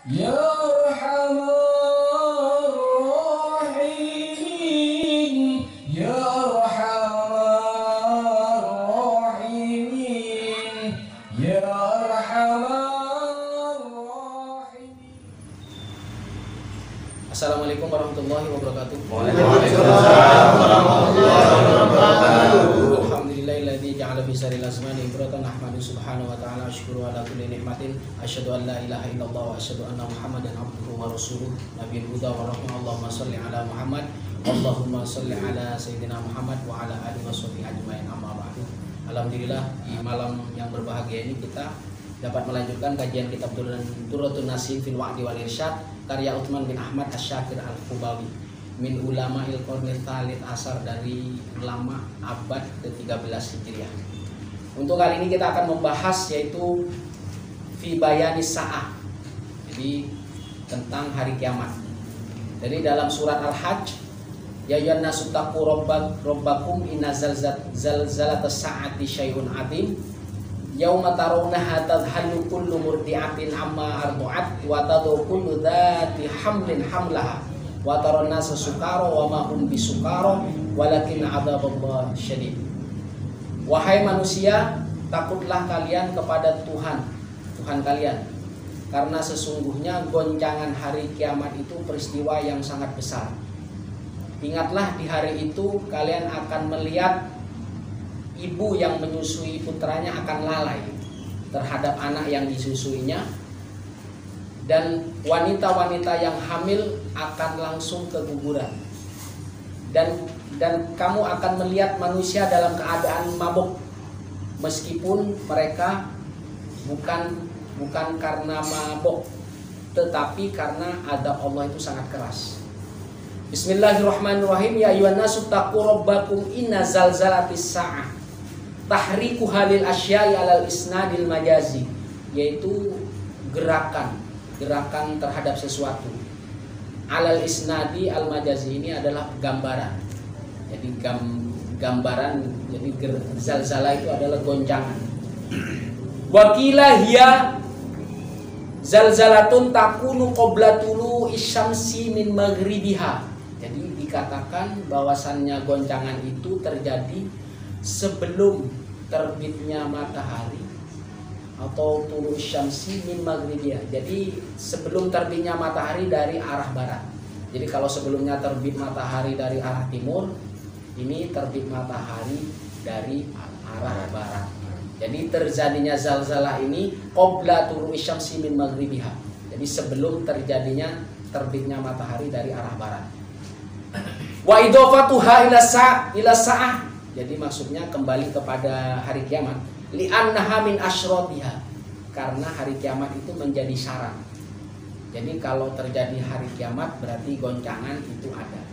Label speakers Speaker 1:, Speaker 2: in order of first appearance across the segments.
Speaker 1: Ya Arhamar Rahimin, Ya Arhamar Rahimin, Ya Arhamar Rahimin.
Speaker 2: Assalamualaikum warahmatullahi wabarakatuh.
Speaker 3: Waalaikumsalam warahmatullahi wabarakatuh.
Speaker 2: Alhamdulillahilladzi ja'ala fi saril azmani ibratan ahmadu subhanahu wa ta'ala asykuru ala kulli nikmatin asyhadu an la ilaha illallah wa asyhadu anna muhammadan abduhu wa rasuluh nabiyul huda wa rahmah. Allahumma shalli ala Muhammad, Allahumma shalli ala sayyidina Muhammad wa ala alihi washabihi ajmain, amma ba'du. Alhamdulillah, di malam yang berbahagia ini kita dapat melanjutkan kajian kitab Durratun Nasim fil Wa'di wal Irsyad karya Utsman bin Ahmad Asy-Syakir Al-Qubawi min ulama il-Qarnil Tsalits Asyar, dari ulama abad ke-13 Hijriah. Untuk kali ini kita akan membahas yaitu fi bayanis sa'ah, jadi tentang hari kiamat. Dari dalam surat Al-Hajj, ya ayyuhan nasu taqu rabbakum inna zalzalatas sa'ati syai'un 'adzim yauma tarawnaha tadhallu kullu murdi'atin amma arda'at wa tadau kullu dzati hamlin hamlaha wa taran nasa sukara wa ma hum bisukara walakin adzaballahi syadid. Wahai manusia, takutlah kalian kepada Tuhan kalian, karena sesungguhnya goncangan hari kiamat itu peristiwa yang sangat besar. Ingatlah di hari itu kalian akan melihat ibu yang menyusui putranya akan lalai terhadap anak yang disusuinya, dan wanita-wanita yang hamil akan langsung keguguran, dan kamu akan melihat manusia dalam keadaan mabuk, meskipun mereka bukan karena mabuk, tetapi karena adab Allah itu sangat keras. Bismillahirrahmanirrahim. Ya ayyuhan nasu taqu rabbakum inna zalzalatis sa'ah tahriku halil asya'i alal isnadil majazi, yaitu gerakan terhadap sesuatu. Alal isnadi al majazi ini adalah gambaran. Jadi gambaran, jadi zalzala itu adalah goncangan. Wakilah hiya zalzalatun takunu qabla tulu isyamsi min maghribiha. Jadi dikatakan bahwasannya goncangan itu terjadi sebelum terbitnya matahari, atau tulu syamsi min maghribiha. Jadi sebelum terbitnya matahari dari arah barat. Jadi kalau sebelumnya terbit matahari dari arah timur, ini terbit matahari dari arah barat. Jadi terjadinya zalzalah ini qabla tulu syamsi min maghribiha. Jadi sebelum terjadinya terbitnya matahari dari arah barat. Wa idhafatuha ila sa'ah. Jadi maksudnya kembali kepada hari kiamat. Li'annaha min asyratiha, karena hari kiamat itu menjadi syarat. Jadi kalau terjadi hari kiamat berarti goncangan itu ada.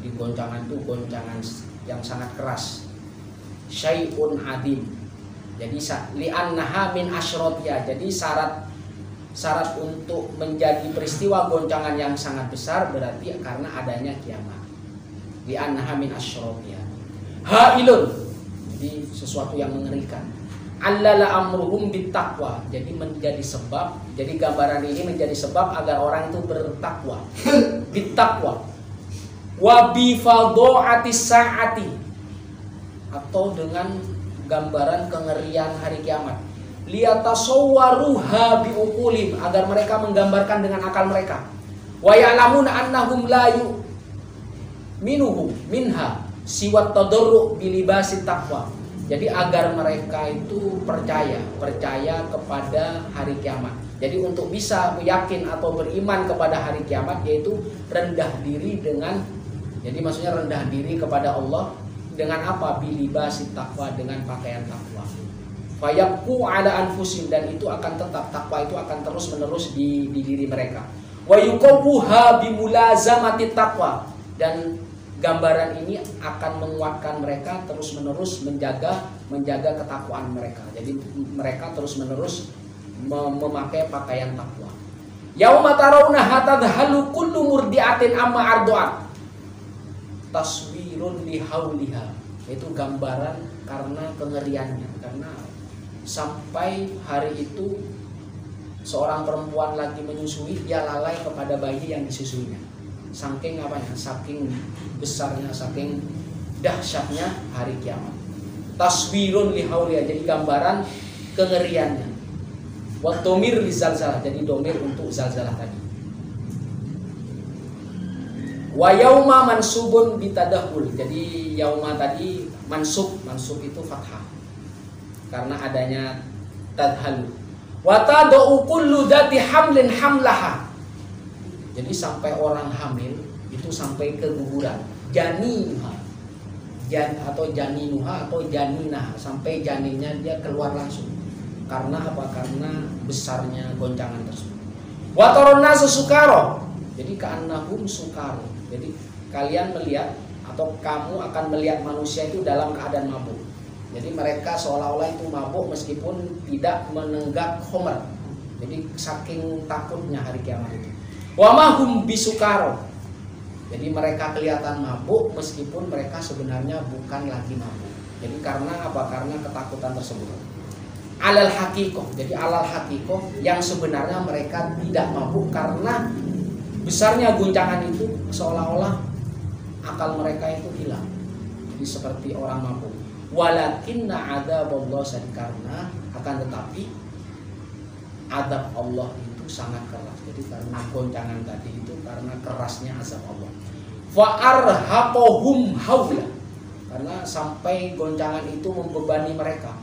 Speaker 2: Di goncangan itu goncangan yang sangat keras. Syai'un adim. Jadi li'annaha min asyratiha. Jadi syarat untuk menjadi peristiwa goncangan yang sangat besar berarti karena adanya kiamat. Li'annaha min asyratiha. Ha'ilun, jadi sesuatu yang mengerikan. Allala amruhum bittaqwa, jadi menjadi sebab, jadi gambaran ini menjadi sebab agar orang itu bertakwa. Bittaqwa wa bi fadha'atis sa'ati, atau dengan gambaran kengerian hari kiamat. Liyatasawwaruha biuqulim, agar mereka menggambarkan dengan akal mereka. Wa ya'lamun annahum la yu'minuhu minha siwat tadarru bilibasi taqwa. Jadi agar mereka itu percaya kepada hari kiamat. Jadi untuk bisa yakin atau beriman kepada hari kiamat, yaitu rendah diri dengan, jadi maksudnya rendah diri kepada Allah dengan apa? Bilibasi taqwa, dengan pakaian takwa. Fayaqu ala anfusim, dan itu akan tetap, takwa itu akan terus menerus di diri mereka. Wa yuqawuha bimulazamati taqwa, dan gambaran ini akan menguatkan mereka terus menerus menjaga ketakwaan mereka. Jadi mereka terus menerus memakai pakaian takwa. Yauma tarawnaha tadhallu kullu murdi'atin amma arda'at taswirun lihauliha, itu gambaran karena kengeriannya, karena sampai hari itu seorang perempuan lagi menyusui, dia lalai kepada bayi yang disusuinya. Saking apanya? Saking besarnya, saking dahsyatnya hari kiamat. Taswirun lihauliya, jadi gambaran kengeriannya. Wa domir li zalzalah, jadi domir untuk zalzalah tadi. Wa yauma mansubun bitadahul, jadi yauma tadi mansub itu fathah karena adanya tadhalu. Wa tad'u kullu dzati hamlin hamlaha, jadi sampai orang hamil itu sampai keguguran, janinuha atau janinuha atau janinah, sampai janinnya dia keluar langsung. Karena apa? Karena besarnya goncangan tersebut. Wa taronna sukaro, jadi ka'annahum sukaro, jadi kalian melihat atau kamu akan melihat manusia itu dalam keadaan mabuk. Jadi mereka seolah-olah itu mabuk meskipun tidak menenggak khamr. Jadi saking takutnya hari kiamat itu. Wa mahum bisukaro, jadi mereka kelihatan mabuk meskipun mereka sebenarnya bukan lagi mabuk. Jadi karena apa? Karena ketakutan tersebut. Alal hakikoh, jadi alal hakikoh yang sebenarnya mereka tidak mabuk karena besarnya guncangan itu seolah-olah akal mereka itu hilang. Jadi seperti orang mabuk. Walakinna adzaballah sadid, karena akan tetapi azab Allah itu sangat keras. Jadi karena goncangan tadi itu, karena kerasnya azab Allah. Fa arhaqahum haula, karena sampai goncangan itu membebani mereka.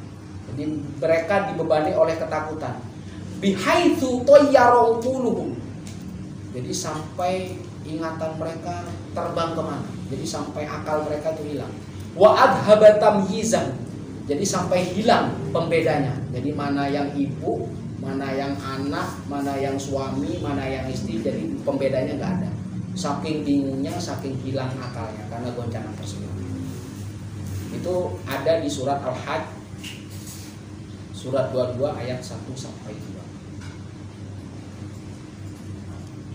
Speaker 2: Jadi mereka dibebani oleh ketakutan. Bihaitsu tayyara quluhum, jadi sampai ingatan mereka terbang kemana, jadi sampai akal mereka itu hilang. Wa adhaba tamyizan, jadi sampai hilang pembedanya. Jadi mana yang ibu, mana yang anak, mana yang suami, mana yang istri, jadi pembedanya nggak ada. Saking bingungnya, saking hilang akalnya karena goncangan tersebut. Itu ada di surat Al-Hajj, surat 22 ayat 1 sampai 2.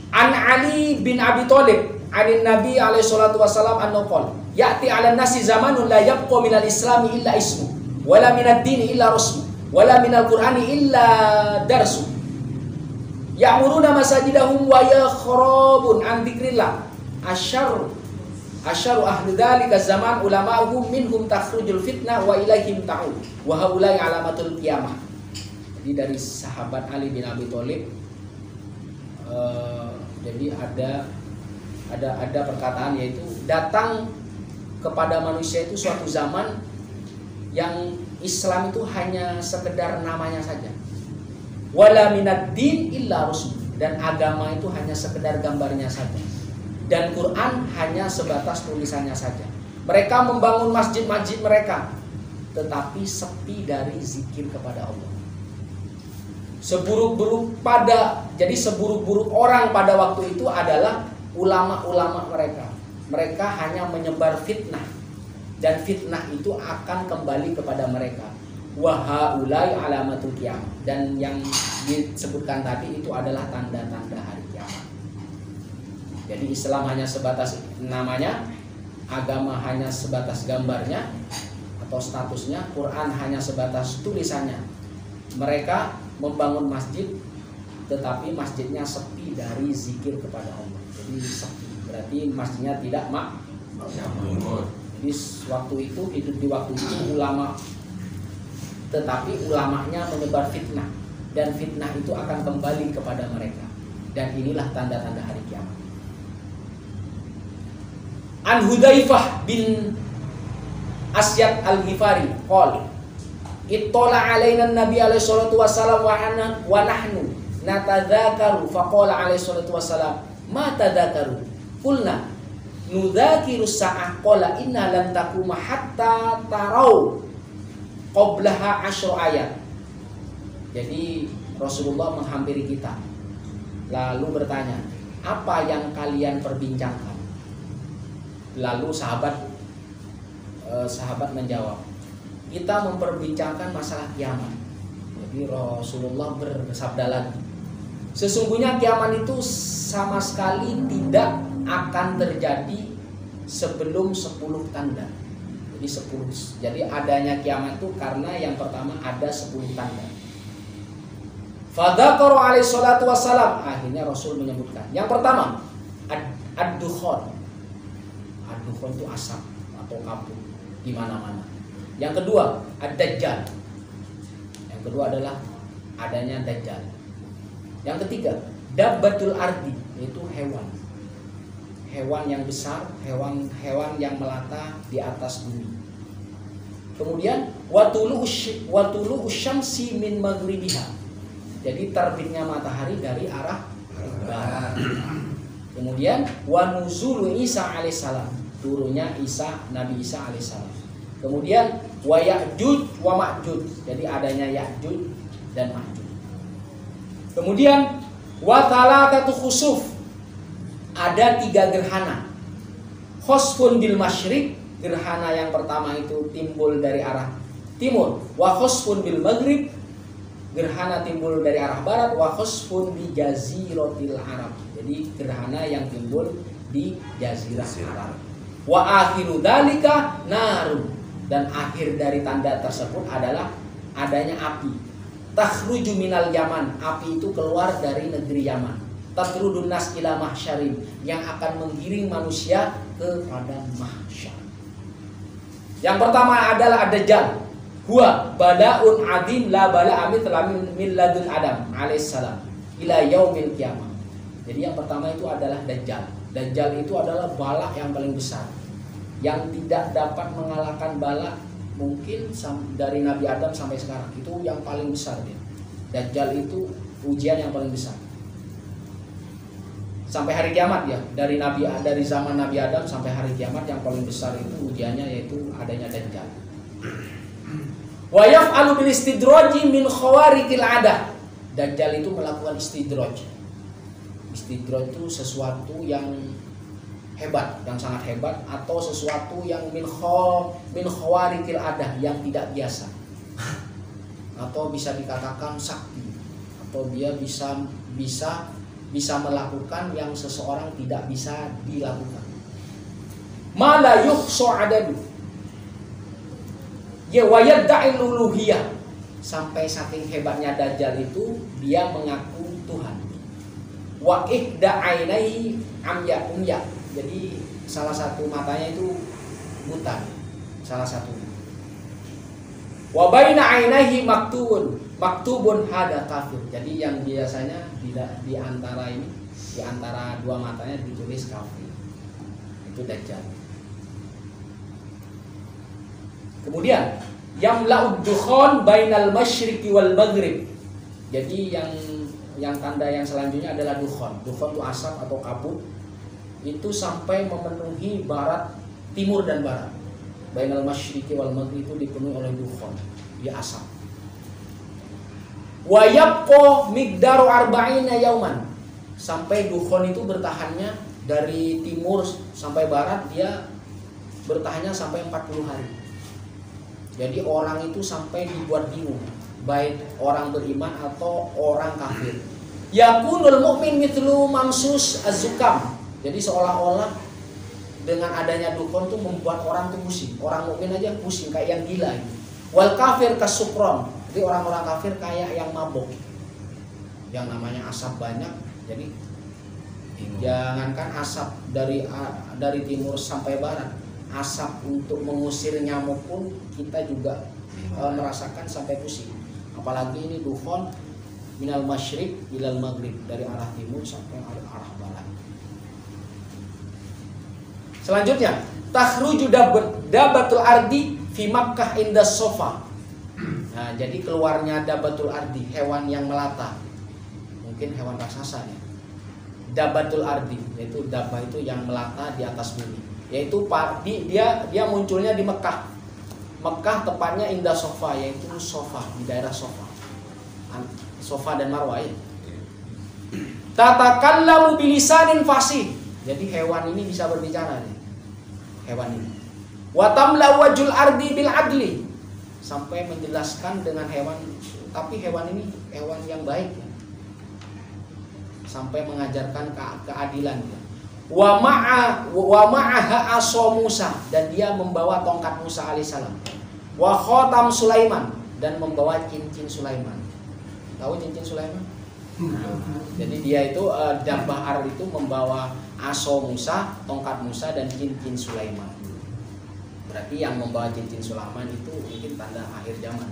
Speaker 2: An Ali bin Abi Thalib anin Nabi alaihi salatu wasallam annahu qala ya'ti 'alan nasi zamanun la yabqa minal islami illa ismu wala minad dini illa rasmu wala minal qur'ani illa darsu ya'muruna masajidahum wa yakhrabun an dzikrillah asyarru ahli dzalika zaman ulama'uhum minhum takhrujul fitnah wa ilaihim ta'ud wa haula'i alamatul qiyamah. Jadi dari sahabat Ali bin Abi Thalib, jadi ada perkataan, yaitu datang kepada manusia itu suatu zaman yang Islam itu hanya sekedar namanya saja. Wala minad din illa rusm, dan agama itu hanya sekedar gambarnya saja. Dan Quran hanya sebatas tulisannya saja. Mereka membangun masjid-masjid mereka, tetapi sepi dari zikir kepada Allah. Jadi seburuk-buruk orang pada waktu itu adalah ulama-ulama mereka. Mereka hanya menyebar fitnah, dan fitnah itu akan kembali kepada mereka. Wa haulai alamatul qiyamah, dan yang disebutkan tadi itu adalah tanda-tanda hari kiamat. Jadi Islam hanya sebatas namanya, agama hanya sebatas gambarnya atau statusnya, Quran hanya sebatas tulisannya. Mereka membangun masjid, tetapi masjidnya sepi dari zikir kepada Allah. Jadi sepi, berarti masjidnya tidak makmur. Jadi waktu itu, hidup di waktu itu ulama, tetapi ulamanya menyebar fitnah, dan fitnah itu akan kembali kepada mereka. Dan inilah tanda-tanda hari kiamat. An Hudzaifah bin Asyad al-Ghifari qala ittala alaina an-nabi alaihi salatu wasallam wa nahnu natadzakaru faqala alaihi salatu wasallam ma tadzakaru qulna nudzakiru sa'ah qala inna lam taquma hatta tarau qablaha 10 ayat. Jadi Rasulullah menghampiri kita lalu bertanya, apa yang kalian perbincangkan? Lalu sahabat menjawab, kita memperbincangkan masalah kiamat. Jadi Rasulullah bersabda lagi, sesungguhnya kiamat itu sama sekali tidak akan terjadi sebelum 10 tanda. Jadi 10. Jadi adanya kiamat itu karena yang pertama ada 10 tanda. Fadzakara alaihi salatu wassalam. Akhirnya Rasul menyebutkan. Yang pertama, ad-dukhon. Ad-dukhon itu asap atau kabut di mana-mana. Yang kedua, ad-dajjal. Yang kedua adalah adanya dajjal. Yang ketiga, dabbatul ardi, yaitu hewan. Hewan yang besar, hewan yang melata di atas bumi. Kemudian watulu syamsi min maghribiha. Jadi terbitnya matahari dari arah barat. Kemudian wa nuzulu Isa alaihissalam, turunnya Nabi Isa alaihissalam. Kemudian wa Ya'juj wa Ma'juj, jadi adanya Ya'juj dan Ma'juj. Kemudian wa thalathatu khusuf, ada 3 gerhana. Khosfun bil masyriq, gerhana yang pertama itu timbul dari arah timur. Wa khosfun bil maghrib, gerhana timbul dari arah barat. Wa khosfun bi jaziratil Arab, jadi gerhana yang timbul di jazirah Arab. Wa akhiru dzalika naru, dan akhir dari tanda tersebut adalah adanya api. Takhruju minal Yaman, api itu keluar dari negeri Yaman. Tatrudun nas ila mahsyarin, yang akan menggiring manusia kepada mahsyar. Yang pertama adalah ad-dajjal. Huwa balaun adim la bala amit min ladun Adam alaihissalam ila yaumil qiyamah. Jadi yang pertama itu adalah dajjal. Dajjal itu adalah bala yang paling besar, yang tidak dapat mengalahkan bala mungkin dari Nabi Adam sampai sekarang. Itu yang paling besar dia. Dajjal itu ujian yang paling besar sampai hari kiamat ya. Dari zaman Nabi Adam sampai hari kiamat yang paling besar itu ujiannya, yaitu adanya dajjal. Wa yaf'alu bil istidraji min khawariqil adah. Dajjal itu melakukan istidraj. Istidraj itu sesuatu yang hebat, yang sangat hebat, atau sesuatu yang min khawariqil adah, yang tidak biasa. Atau bisa dikatakan sakti, atau dia bisa melakukan yang seseorang tidak bisa dilakukan. Ma la yuhsa adadu. Ya wa yad'il uluhiyah, sampai saking hebatnya dajjal itu dia mengaku Tuhan. Wa ihda ainaihi umya. Jadi salah satu matanya itu buta, salah satunya. Wa baina ainaihi maktubun hada kafir. Jadi yang biasanya di antara dua matanya ditulis kafir. Itu dajjal. Kemudian yang la'ud-dukhon bainal masyriqi wal maghrib. Jadi yang tanda yang selanjutnya adalah dukhon. Dukhon itu asap atau kabut. Itu sampai memenuhi barat, timur dan barat. Bainal masyriqi wal maghrib itu dipenuhi oleh dukhon, dia asap. Wa yabqa miqdaru arba'ina yauman, sampai dukhon itu bertahannya dari timur sampai barat, dia bertahannya sampai 40 hari. Jadi orang itu sampai dibuat bingung, baik orang beriman atau orang kafir. Yakunul mu'min mithlu mamsus az-zukam. Jadi seolah-olah dengan adanya dukhon tuh membuat orang tuh pusing. Orang mukmin aja pusing kayak yang gila gitu. Wal kafir kasukron. Jadi orang-orang kafir kayak yang mabok. Yang namanya asap banyak. Jadi jangankan asap dari timur sampai barat, asap untuk mengusir nyamuk pun kita juga merasakan sampai pusing. Apalagi ini dukhon minal masyriq ilal maghrib, dari arah timur sampai arah barat. Selanjutnya, takhruju dabbatul ardi fi Makkah inda sofa. Nah, jadi keluarnya dabbatul ardi, hewan yang melata. Mungkin hewan raksasa ya. Dabbatul ardi, yaitu dabbah itu yang melata di atas bumi. Yaitu dia munculnya di Mekah. Mekah tepatnya indah sofa, yaitu sofa, di daerah sofa. Sofa dan Marwah ya. Tatakallamu bilisanin fasih. Jadi hewan ini bisa berbicara nih. Hewan ini. Wa tamla wajul ardi bil adli. Sampai menjelaskan dengan hewan, tapi hewan ini hewan yang baik ya. Sampai mengajarkan keadilan ya. Wa ma'aha aso Musa, dan dia membawa tongkat Musa alaihissalam. Wa khotam Sulaiman, dan membawa cincin Sulaiman. Tahu cincin Sulaiman? Jadi dia itu Dabbahar itu membawa aso Musa, tongkat Musa dan cincin Sulaiman. Berarti yang membawa cincin Sulaiman itu mungkin tanda akhir zaman.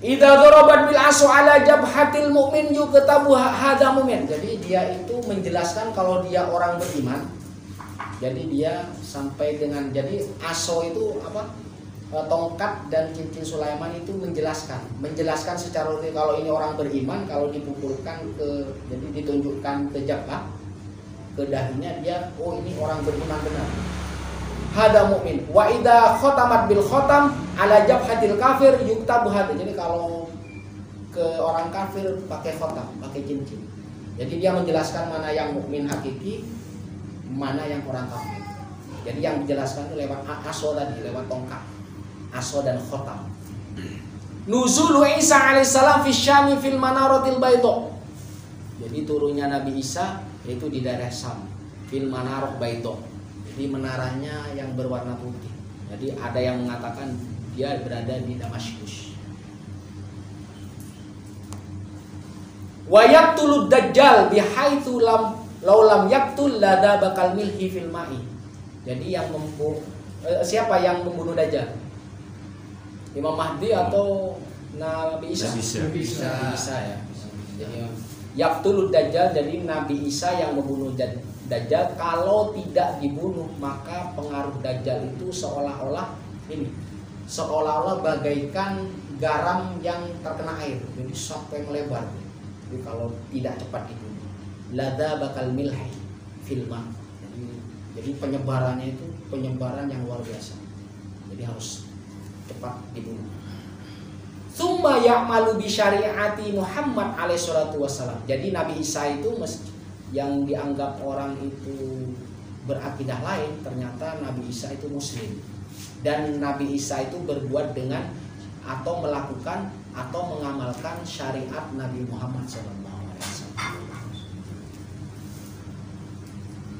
Speaker 2: Idza darabat bil asu ala jabhatil mu'min yuktabu hadza mu'min. Jadi dia itu menjelaskan kalau dia orang beriman. Jadi dia sampai dengan jadi aso itu apa? Tongkat dan cincin Sulaiman itu menjelaskan secara rutin kalau ini orang beriman, kalau dipukulkan jadi ditunjukkan ke jabhah, ke dahinya dia, oh ini orang beriman benar. Hada mu'min. Wa idza khatamat bil khatam ala jabhatil kafir yuktabu hada. Jadi kalau ke orang kafir pakai khatam, pakai cincin. Jadi dia menjelaskan mana yang mukmin hakiki, mana yang orang kafir. Jadi yang dijelaskan itu lewat aso tadi, lewat tongkat. Aso dan khotam. Nuzul Isa alaihissalam fi Syam fil manaratil baydha. Jadi turunnya Nabi Isa yaitu di daerah Syam, fil manarah baydha. Jadi menaranya yang berwarna putih. Jadi ada yang mengatakan dia berada di Damaskus. Wa yaqtulud dajjal bihaitsu lam laulam yaqtul lada bakal milhi fil ma'i. Jadi yang siapa yang membunuh Dajjal? Imam Mahdi atau Nabi Isa?
Speaker 3: Nabi
Speaker 2: Isa ya. Jadi yaqtulud dajjal, jadi Nabi Isa yang membunuh Dajjal. Kalau tidak dibunuh maka pengaruh Dajjal itu seolah-olah bagaikan garam yang terkena air, jadi sampai melebar. Jadi kalau tidak cepat dibunuh, lada bakal milhi filma. Jadi penyebarannya itu penyebaran yang luar biasa. Jadi harus cepat dibunuh. Tsumma ya'malu bi syariati Muhammad alaihi salatu wassalam. Jadi Nabi Isa itu yang dianggap orang itu berakidah lain, ternyata Nabi Isa itu muslim. Dan Nabi Isa itu berbuat dengan atau melakukan atau mengamalkan syariat Nabi Muhammad SAW.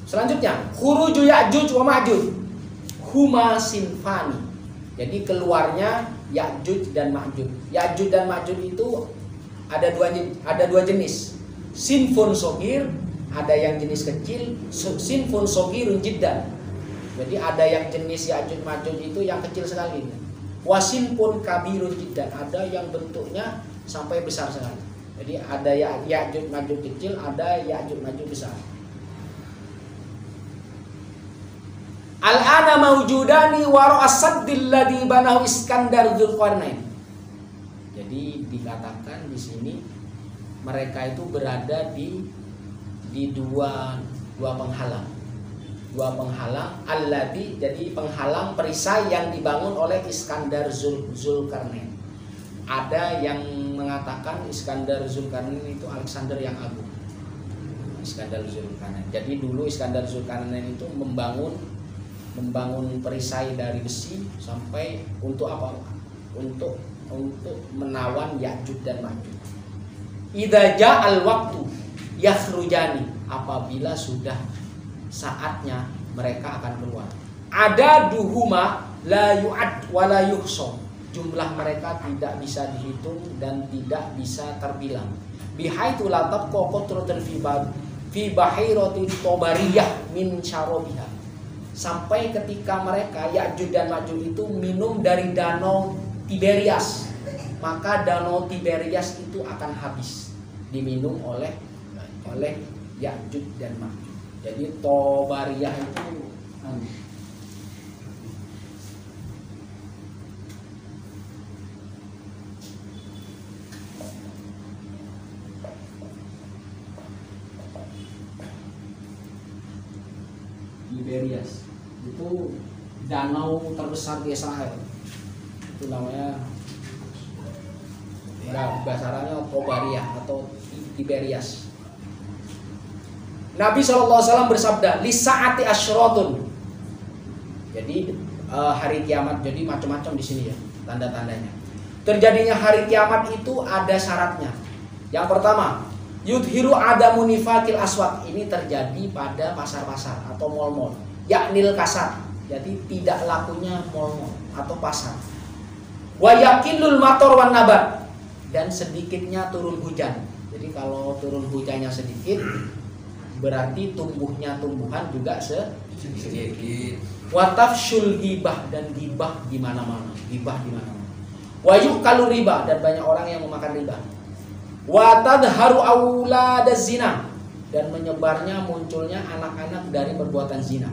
Speaker 2: Selanjutnya, khuruju Ya'juj wa Ma'juj huma sinfani. Jadi keluarnya Ya'juj dan Ma'juj. Ya'juj dan Ma'juj itu ada dua jenis. Sinfun sogir, ada yang jenis kecil. Sinfun sogirun jiddan. Jadi ada yang jenis Ya'juj Ma'juj itu yang kecil sekali. Wasinfun kabirun jiddan, ada yang bentuknya sampai besar sekali. Jadi ada Ya'juj Ma'juj kecil, ada Ya'juj Ma'juj besar. Al-ana mawjudani wara as-saddil ladzi banahu Iskandar Dzulqarnain. Jadi dikatakan di sini mereka itu berada di dua penghalang. Dua penghalang alladzi, jadi penghalang perisai yang dibangun oleh Iskandar Dzulqarnain. Ada yang mengatakan Iskandar Dzulqarnain itu Alexander yang Agung. Iskandar Dzulqarnain. Jadi dulu Iskandar Dzulqarnain itu membangun perisai dari besi sampai untuk apa? Untuk menawan Ya'juj dan Ma'juj. Idza ja'al waqtu yakhrujani, apabila sudah saatnya mereka akan keluar. Ada duhuma la yu'ad wa la yuhsa. Jumlah mereka tidak bisa dihitung dan tidak bisa terbilang. Bihaitsu la tabqa qatratun fi bahiratin tabariyah min syarabiha. Sampai ketika mereka Ya'juj dan Ma'juj itu minum dari danau Tiberias, maka danau Tiberias itu akan habis diminum oleh Ya'juj dan Ma'juj. Jadi Tobariyah itu Tiberias itu danau terbesar di Israel. Itu namanya bahasa Arabnya Tobariyah atau Tiberias. Nabi SAW bersabda, lisaati asyratun. Jadi hari kiamat, jadi macam-macam di sini ya tanda-tandanya. Terjadinya hari kiamat itu ada syaratnya. Yang pertama, yudhiru adamu nifakil aswaq. Ini terjadi pada pasar-pasar atau mal-mal. Yaknil kasar. Jadi tidak lakunya mal-mal atau pasar. Wa yakinul mator wan nabat. dan sedikitnya turun hujan. Jadi kalau turun hujannya sedikit, berarti tumbuhnya tumbuhan juga sedikit. Watafshul gibah, dan gibah di mana-mana, gibah di mana-mana. Wa yukalu riba, dan banyak orang yang memakan riba. Wa tadharu auladaz zina, dan menyebarnya munculnya anak-anak dari perbuatan zina.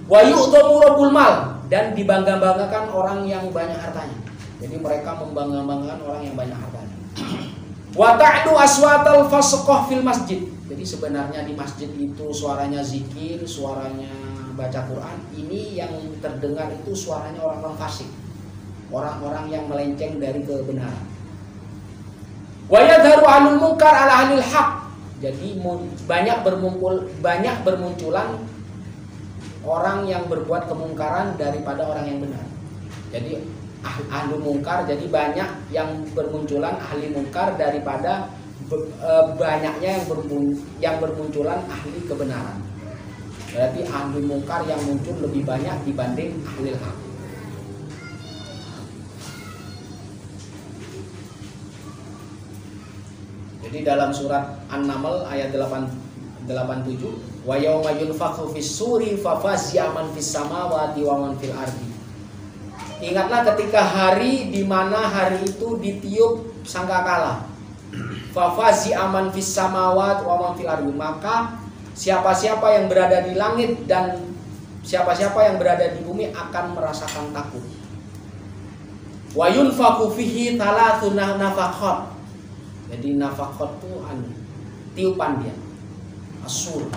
Speaker 2: Wa yu'tamu rabbul mal, dan dibangga-banggakan orang yang banyak hartanya. Jadi mereka membangga-banggakan orang yang banyak hartanya. Wa ta'lu aswatal fasqah fil masjid. Jadi sebenarnya di masjid itu suaranya zikir, suaranya baca Quran. Ini yang terdengar itu suaranya orang-orang fasik, orang-orang yang melenceng dari kebenaran. Wa yadharu ahlul munkar ala ahlil haq. Jadi banyak bermunculan orang yang berbuat kemungkaran daripada orang yang benar. Jadi ahli mungkar, jadi banyak yang bermunculan ahli mungkar daripada banyaknya yang bermunculan ahli kebenaran. Berarti ahli mungkar yang muncul lebih banyak dibanding ahli hak. Jadi dalam surat An-Naml ayat 87, wa yauma yunfakhu fis-suri fafazi'a man fis samawati wa man fil ardi. Ingatlah ketika hari di mana hari itu ditiup sangkakala. Fafazi'a man fis samawati wa man fil ardi. Maka siapa-siapa yang berada di langit dan siapa-siapa yang berada di bumi akan merasakan takut. Wa yunfakhu fihi thalathuna nafakhat. Jadi nafakhat itu tiupan dia, asur.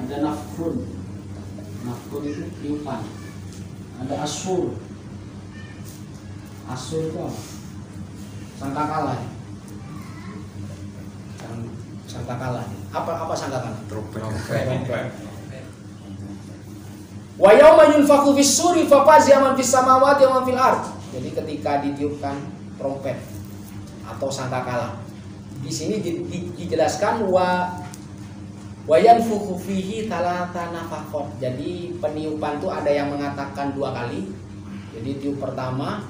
Speaker 2: Ada nafkun, nafkun itu tiupan. Ada asur, asur itu apa? Sangkakala. Sangkakala. Apa sangkakala? Trompet. Wa yauma yunfakhu fis-suri fafazi'a man fis samawati wa man fil ardh. Jadi ketika ditiupkan trompet atau sangkakala, di sini dijelaskan wayanfukhu fihi thalatha nafakhat. Jadi peniupan itu ada yang mengatakan 2 kali. Jadi tiup pertama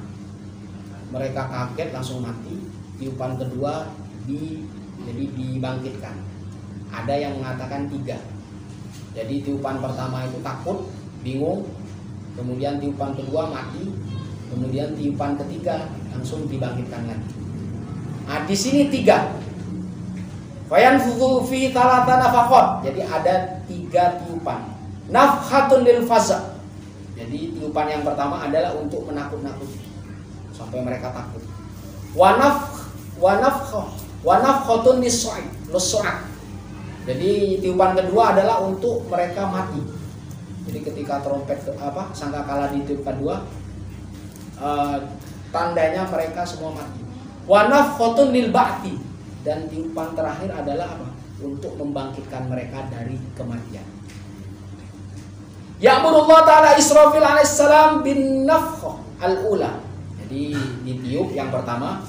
Speaker 2: mereka kaget langsung mati. Tiupan kedua jadi dibangkitkan. Ada yang mengatakan 3. Jadi tiupan pertama itu takut, bingung. Kemudian tiupan kedua mati. Kemudian tiupan ketiga langsung dibangkitkan lagi. Nah, di sini 3. Fayanfukhu fi thalatha nafakhat. Jadi ada 3 tiupan. Nafhatun lil faza. Jadi tiupan yang pertama adalah untuk menakut-nakuti sampai mereka takut. Wa nafkhatun lis-su'ad. Jadi tiupan kedua adalah untuk mereka mati. Jadi ketika trompet sangkakala ditiup kedua, tandanya mereka semua mati. Wa nafkhatun lil ba'ti, dan tiupan terakhir adalah apa? Untuk membangkitkan mereka dari kematian. Ya'murullah ta'ala Israfil alaihissalam bin nafkhah al-ula. Jadi ditiup yang pertama,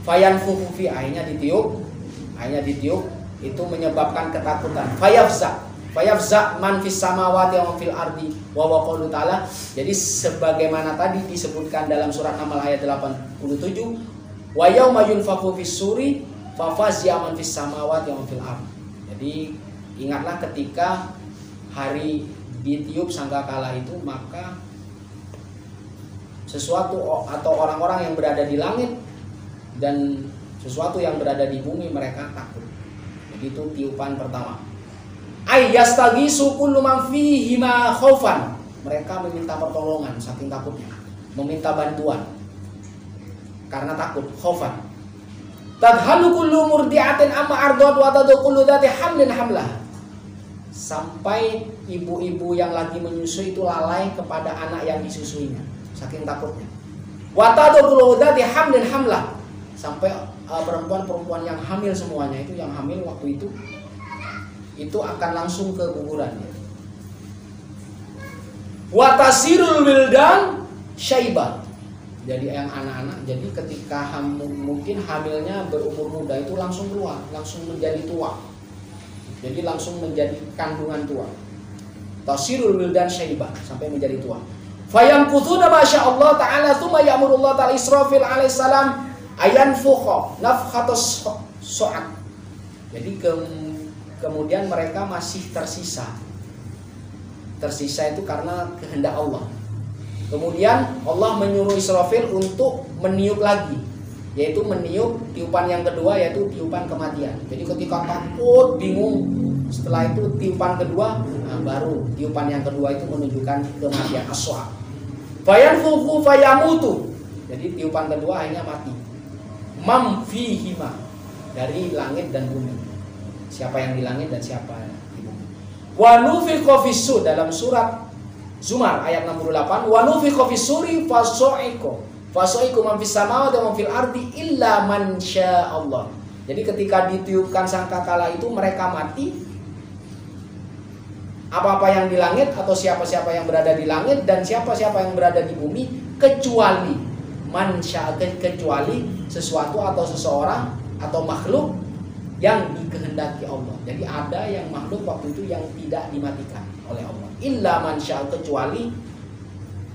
Speaker 2: fayanfukhu fi, akhirnya ditiup itu menyebabkan ketakutan. Fayafza man fis samawati wa man fil ardi wa qawlu ta'ala. Jadi sebagaimana tadi disebutkan dalam surat Naml ayat 87, wa yauma yunfakhu fis suri fafazi'a man fis samawati wa man fil ardi. Jadi ingatlah ketika hari ditiup sangkakala itu, maka sesuatu atau orang-orang yang berada di langit dan sesuatu yang berada di bumi mereka takut. Jadi itu tiupan pertama. Ayyastagisu kullu man fihi ma khaufan. Mereka meminta pertolongan saking takutnya, meminta bantuan karena takut, khaufan. Tadhalu kullu murdi'atin amma ardad wa tadu kullu dzati hamlin hamlah. Sampai ibu-ibu yang lagi menyusui itu lalai kepada anak yang disusuinya saking takutnya. Wa tadu kullu dzati hamlin hamlah. Sampai perempuan-perempuan yang hamil semuanya, itu yang hamil waktu itu akan langsung ke kuburannya. Wa tasirul wildan syaiba. Jadi yang anak-anak, jadi ketika mungkin hamilnya berumur muda itu langsung keluar, langsung menjadi tua. Jadi langsung menjadi kandungan tua. Tasirul wildan syaiba, sampai menjadi tua. Fayanfuthuna ma syaa Allah taala tsumma ya'murullah ta'ala Israfil alaihissalam ayanfukha nafkhatus su'aq. Jadi kemudian mereka masih tersisa. Tersisa itu karena kehendak Allah. Kemudian Allah menyuruh Israfil untuk meniup lagi, yaitu meniup tiupan yang kedua, yaitu tiupan kematian. Jadi ketika takut, bingung, setelah itu tiupan kedua, baru tiupan yang kedua itu menunjukkan kematian, as-su'aq. Fayanfukhu fayamutu. Jadi tiupan kedua akhirnya mati. Man fihima, dari langit dan bumi. Siapa yang di langit dan siapa yang di bumi. Wa nufiqa fis-sur, dalam surat Zumar ayat 68, wa nufiqa fis-suri faso'iku man fis samawati wa man fil ardi illa man syaa Allah. Jadi ketika ditiupkan sangkakala itu mereka mati, apa-apa yang di langit atau siapa-siapa yang berada di langit dan siapa-siapa yang berada di bumi, kecuali man syaa, kecuali sesuatu atau seseorang atau makhluk yang dikehendaki Allah. Jadi ada yang makhluk waktu itu yang tidak dimatikan oleh Allah. Illa man syaa, kecuali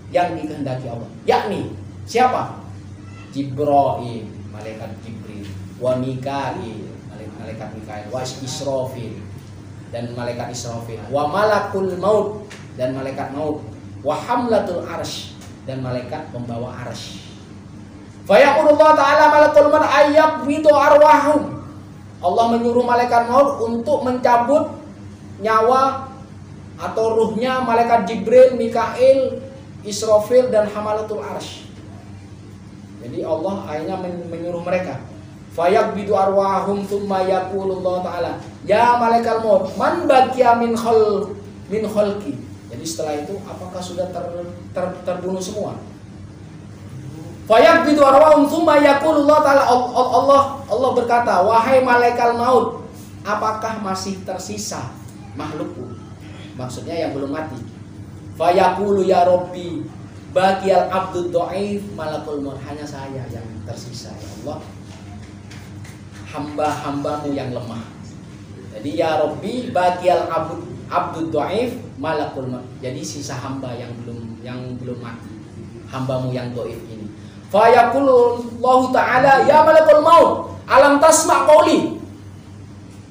Speaker 2: yang dikehendaki Allah. Yakni siapa? Jibril, malaikat Jibril, wa Mikail, malaikat Mikail, wa Israfil, dan malaikat Israfil, wa malakul maut, dan malaikat maut, wa hamlatul arsy, dan malaikat pembawa arsy. Fa yaqulullah ta'ala malakul maut ayyaqbidu arwahum. Allah menyuruh malaikat maut untuk mencabut nyawa atau ruhnya malaikat Jibril, Mikail, Israfil, dan hamalatul arsy. Jadi Allah akhirnya menyuruh mereka. Fayaqbidu arwahum tsumma yaqulullah ta'ala ya malaikat maut man baqiya min khalqi. Jadi setelah itu apakah sudah terbunuh semua? Fayaqbidu arwahum tsumma yaqulullah ta'ala, Allah berkata, wahai malaikat maut, apakah masih tersisa makhlukku? Maksudnya yang belum mati. Fayaqulu ya Rabbi baqiyal abdud dhaif malakul maut, hanya saya yang tersisa ya Allah, hamba-hambamu yang lemah. Jadi ya Rabbi baqiyal abdud dhaif malakul maut, jadi sisa hamba yang belum mati, hambamu yang dhaif ini. Fayaqulu Allah ta'ala ya malakul maut alam tasma' qauli.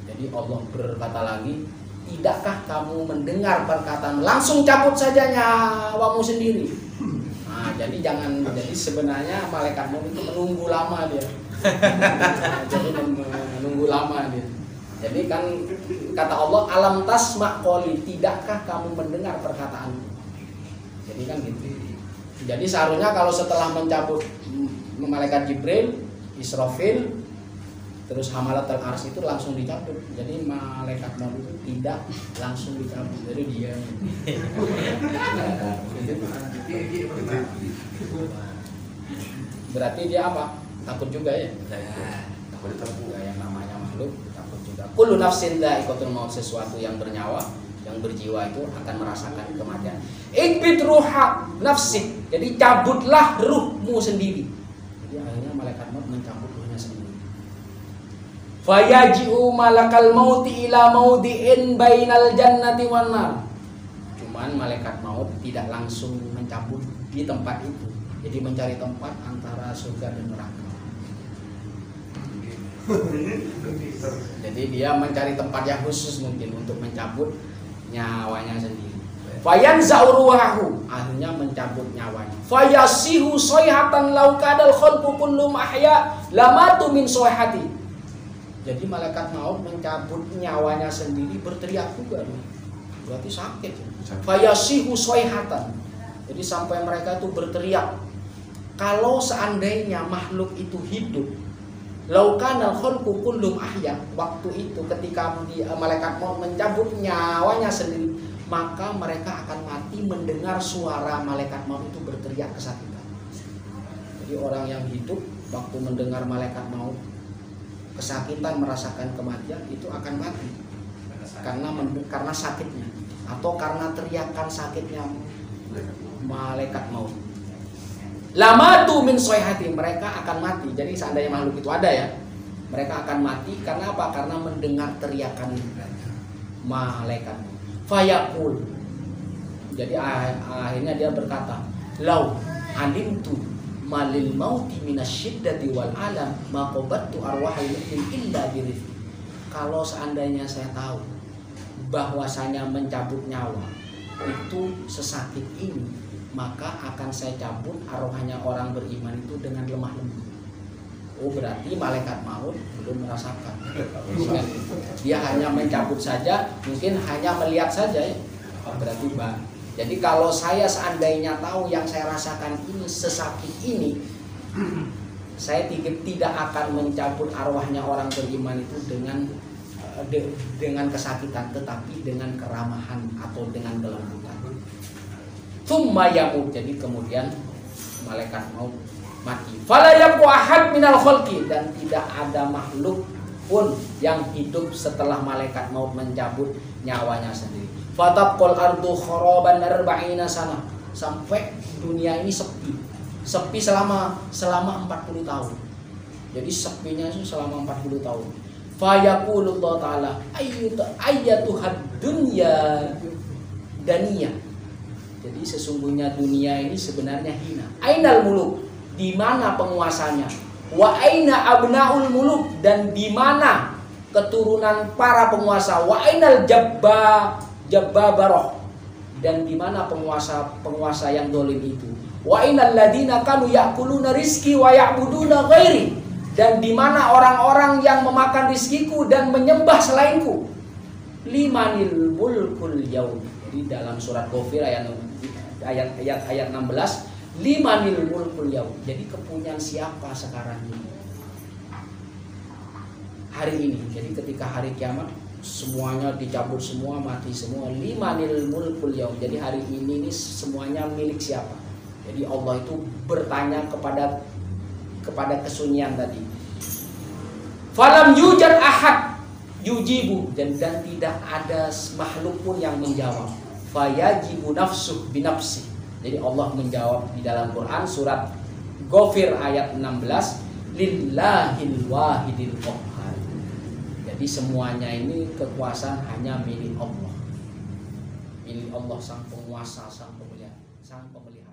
Speaker 2: Jadi Allah berkata lagi, tidakkah kamu mendengar perkataan, langsung cabut saja nyawamu sendiri. Nah, jadi sebenarnya malaikat maut itu menunggu lama dia. Jadi menunggu lama dia. Jadi kan kata Allah alam tasma' qauli, tidakkah kamu mendengar perkataanku. Jadi kan gitu. Jadi seharusnya kalau setelah mencabut malaikat Jibril, Israfil, terus hamalatul arsy itu langsung dicabut. Jadi malaikat maut itu tidak langsung dicabut, jadi dia. Berarti dia apa? Takut juga ya? Takut juga, yang namanya makhluk takut juga. Kullu nafsin dha'iqatul maut, sesuatu yang bernyawa, yang berjiwa itu akan merasakan kematian. Ikbid ruha nafsik, jadi cabutlah ruhmu sendiri. Jadi akhirnya malaikat maut mencabut ruhnya sendiri. Fayaji'u malakal mauti ila maudi'in bainal jannati wan nar. Cuman malaikat maut tidak langsung mencabut di tempat itu. Jadi mencari tempat antara surga dan neraka. Jadi dia mencari tempat yang khusus mungkin untuk mencabut nyawanya sendiri. Fayanza'u ruhahu, akhirnya mencabut nyawanya. Fayasihu sayhatan law kadal khalqu kullum ahya lamatu min sayhati. Jadi malaikat maut mencabut nyawanya sendiri, berteriak juga. Berarti sakit. Fayasihu sayhatan. Jadi sampai mereka itu berteriak. Kalau seandainya makhluk itu hidup, laukanal khalqu kullum ahya, waktu itu ketika malaikat maut mencabut nyawanya sendiri, maka mereka akan mati mendengar suara malaikat maut itu berteriak kesakitan. Jadi orang yang hidup waktu mendengar malaikat maut kesakitan, merasakan kematian, itu akan mati karena sakitnya atau karena teriakan sakitnya malaikat maut. Lamatu min sayhati, mereka akan mati. Jadi seandainya makhluk itu ada ya, mereka akan mati karena apa? Karena mendengar teriakan malaikat. Fayaqul, jadi akhirnya dia berkata, lau alimtu malil mauti minasyiddati wal alam maqabattu arwahil mu'min illa birif. Kalau seandainya saya tahu bahwasanya mencabut nyawa itu sesakit ini, maka akan saya cabut arwahnya orang beriman itu dengan lemah lembut. Oh, berarti malaikat maut belum merasakan. Dia hanya mencabut saja, mungkin hanya melihat saja ya. Berarti jadi kalau saya seandainya tahu yang saya rasakan ini sesakit ini, saya tidak akan mencabut arwahnya orang beriman itu dengan kesakitan, tetapi dengan keramahan atau dengan kelembutan. Tsumma yamut, jadi kemudian malaikat maut mati. Fala yabqa ahad minal khalqi, dan tidak ada makhluk pun yang hidup setelah malaikat maut mencabut nyawanya sendiri. Fatabqal ardu kharaban 40 sana, sampai dunia ini sepi selama 40 tahun. Jadi sepinya itu selama 40 tahun. Fayaqulullah ta'ala ayyatuhad dunya daniyah. Jadi sesungguhnya dunia ini sebenarnya hina. Ainal muluk, di mana penguasanya? Wa aina abnaul muluk, dan di mana keturunan para penguasa? Wa ainal jabbaroh, dan di mana penguasa yang dolim itu? Wa ainal ladina kanu ya'kuluna rizki wa ya'buduna ghairi, dan di mana orang-orang yang memakan rizkiku dan menyembah selainku? Limanil mulkul yaum. Jadi dalam surat Ghafir ayat 16, limanil mulkul yaum. Jadi kepunyaan siapa sekarang ini? Hari ini. Jadi ketika hari kiamat semuanya dicabut semua, mati semua. Limanil mulkul yaum. Jadi hari ini semuanya milik siapa? Jadi Allah itu bertanya kepada kesunyian tadi. Falam yujad ahad yujibu, dan tidak ada makhluk pun yang menjawab. Fayajibu nafsuh binafsi. Jadi Allah menjawab di dalam Quran surat Ghafir ayat 16, lillahil wahidil qahhar. Jadi semuanya ini kekuasaan hanya milik Allah. Milik Allah sang penguasa, sang pemelihara.